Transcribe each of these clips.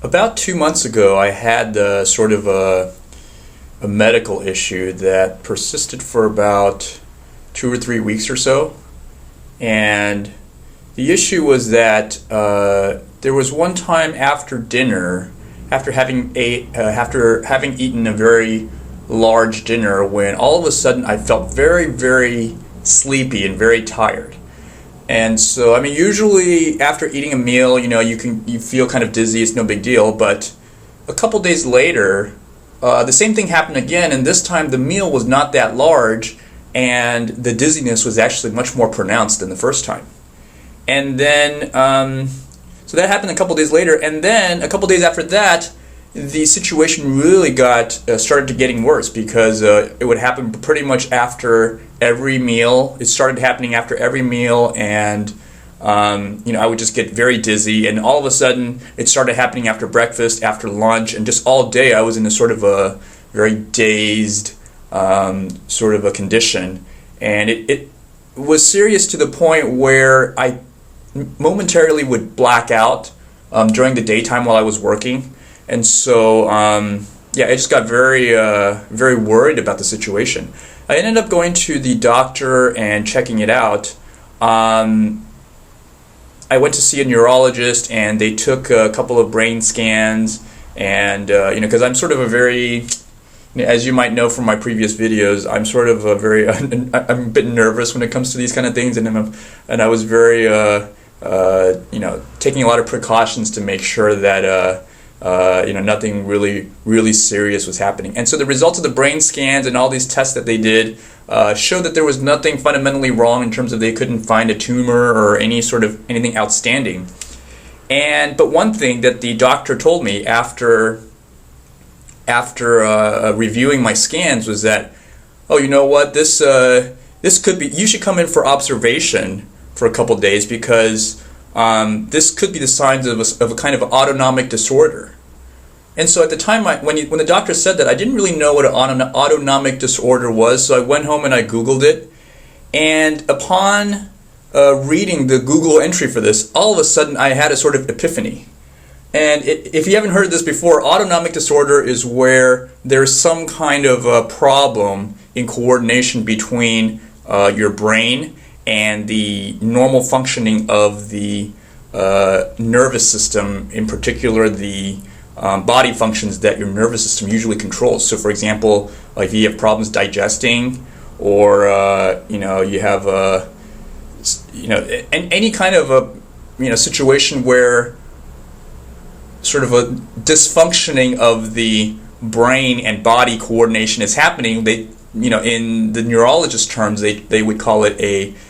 About 2 months ago, I had sort of a medical issue that persisted for about 2 or 3 weeks or so. And the issue was that there was one time after dinner, after having eaten a very large dinner, when all of a sudden I felt very, very sleepy and very tired. And so, usually after eating a meal, you feel kind of dizzy. It's no big deal. But a couple days later, the same thing happened again, and this time the meal was not that large, and the dizziness was actually much more pronounced than the first time. And then, so that happened a couple days later, and then a couple days after that, the situation really started getting worse, because it would happen pretty much after every meal. It started happening after every meal, and I would just get very dizzy, and all of a sudden it started happening after breakfast, after lunch, and just all day I was in a sort of a very dazed sort of a condition. And it was serious to the point where I momentarily would black out during the daytime while I was working. And so, I just got very, very worried about the situation. I ended up going to the doctor and checking it out. I went to see a neurologist, and they took a couple of brain scans. And because I'm sort of a very, as you might know from my previous videos, I'm sort of I'm a bit nervous when it comes to these kind of things, and I was very, taking a lot of precautions to make sure that. Nothing really serious was happening. And so the results of the brain scans and all these tests that they did showed that there was nothing fundamentally wrong in terms of they couldn't find a tumor or anything outstanding. But one thing that the doctor told me after reviewing my scans was that, oh, you know what, this could be, you should come in for observation for a couple days, because this could be the signs of a kind of autonomic disorder. And so at the time, when the doctor said that, I didn't really know what an autonomic disorder was, so I went home and I Googled it. And upon reading the Google entry for this, all of a sudden I had a sort of epiphany. And if you haven't heard this before, autonomic disorder is where there's some kind of a problem in coordination between your brain and the normal functioning of the nervous system, in particular the body functions that your nervous system usually controls. So, for example, if you have problems digesting, or you have any kind of a situation where sort of a dysfunctioning of the brain and body coordination is happening, in the neurologist terms, they would call it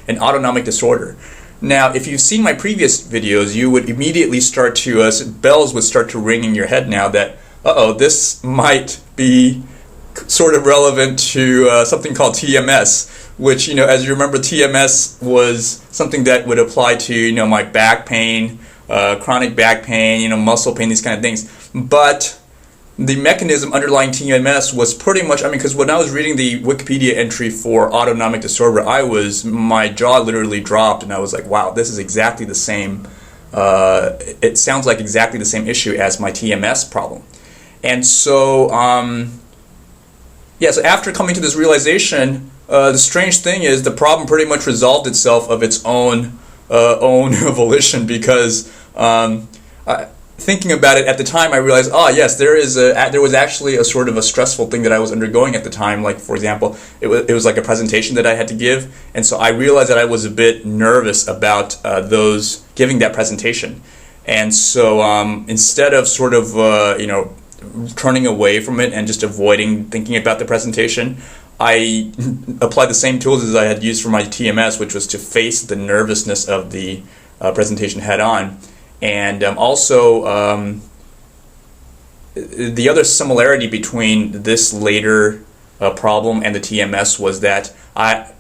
an autonomic disorder. Now, if you've seen my previous videos, you would immediately bells would start to ring in your head now that, this might be sort of relevant to something called TMS, which, as you remember, TMS was something that would apply to, my back pain, chronic back pain, muscle pain, these kind of things. But the mechanism underlying TMS was pretty much, because when I was reading the Wikipedia entry for autonomic disorder, my jaw literally dropped, and I was like, wow, this is exactly the same, it sounds like exactly the same issue as my TMS problem. And so, so after coming to this realization, the strange thing is the problem pretty much resolved itself of its own volition, because thinking about it at the time, I realized, yes, there was actually a sort of a stressful thing that I was undergoing at the time. Like, for example, it was like a presentation that I had to give, and so I realized that I was a bit nervous about giving that presentation. And so instead of sort of turning away from it and just avoiding thinking about the presentation, I applied the same tools as I had used for my TMS, which was to face the nervousness of the presentation head on. And also, the other similarity between this later problem and the TMS was that I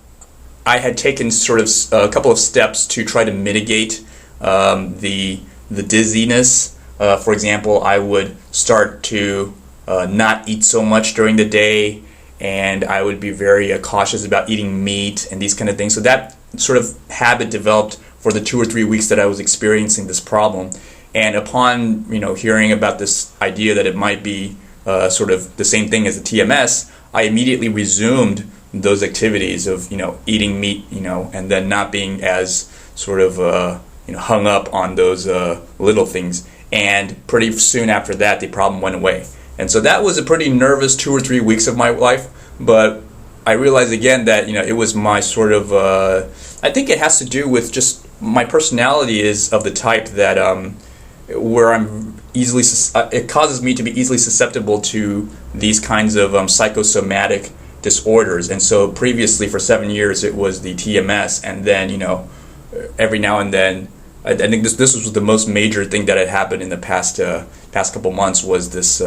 had taken sort of a couple of steps to try to mitigate the dizziness. For example, I would start to not eat so much during the day, and I would be very cautious about eating meat and these kind of things. So that sort of habit developed for the 2 or 3 weeks that I was experiencing this problem. And upon hearing about this idea that it might be sort of the same thing as the TMS, I immediately resumed those activities of eating meat, and then not being as sort of hung up on those little things. And pretty soon after that, the problem went away. And so that was a pretty nervous 2 or 3 weeks of my life. But I realized again that it was my sort of I think it has to do with just my personality is of the type that where I'm easily it causes me to be easily susceptible to these kinds of psychosomatic disorders. And so previously for 7 years it was the TMS, and then every now and then I think this was the most major thing that had happened in the past couple months was this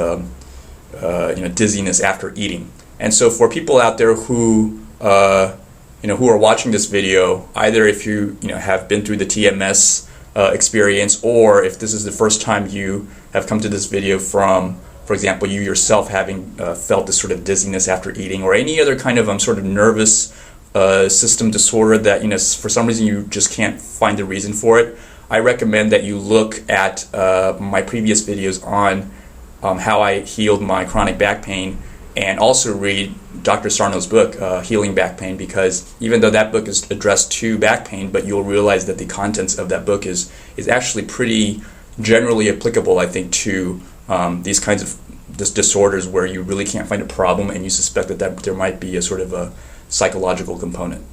dizziness after eating. And so for people out there who who are watching this video, either if you have been through the TMS experience, or if this is the first time you have come to this video from, for example, you yourself having felt this sort of dizziness after eating, or any other kind of sort of nervous system disorder that for some reason you just can't find the reason for it, I recommend that you look at my previous videos on how I healed my chronic back pain, and also read Dr. Sarno's book, Healing Back Pain, because even though that book is addressed to back pain, but you'll realize that the contents of that book is actually pretty generally applicable, I think, to these kinds of disorders where you really can't find a problem and you suspect that there might be a sort of a psychological component.